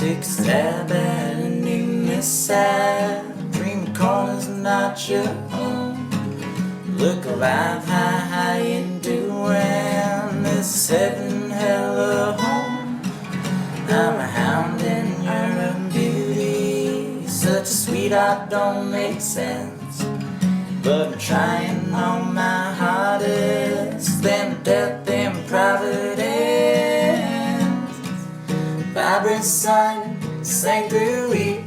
Take a stab at a new mishap. Dream corner's not your home. Look alive, how you doing? This is heaven, hell or home. I'm a hound and you're a beauty. Such a sweetheart don't make sense, but I'm trying on my hardest. Them death, them Providence. Vibrant sun sank through each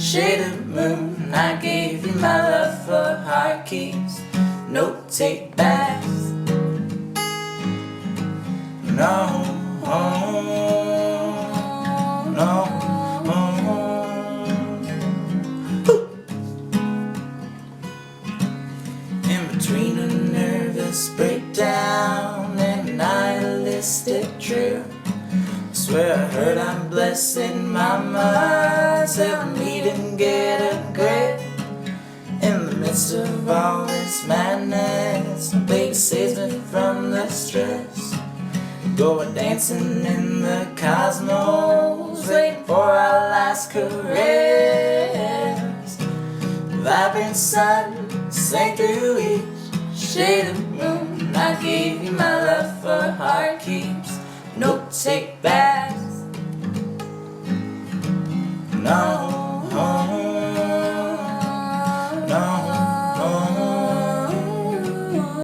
shade of moon. I gave you my love for heart keys, no take backs. No, no. In between a nervous breakdown and a nihilistic trip, swear I heard I'm blessing mama. Tell me to get a grip. In the midst of all this madness, my baby saves me from the stress. Go a dancing in the cosmos, waiting for our last caress. Vibrant sun sank through each shade of moon. I gave you my love for heart keeps, no take back.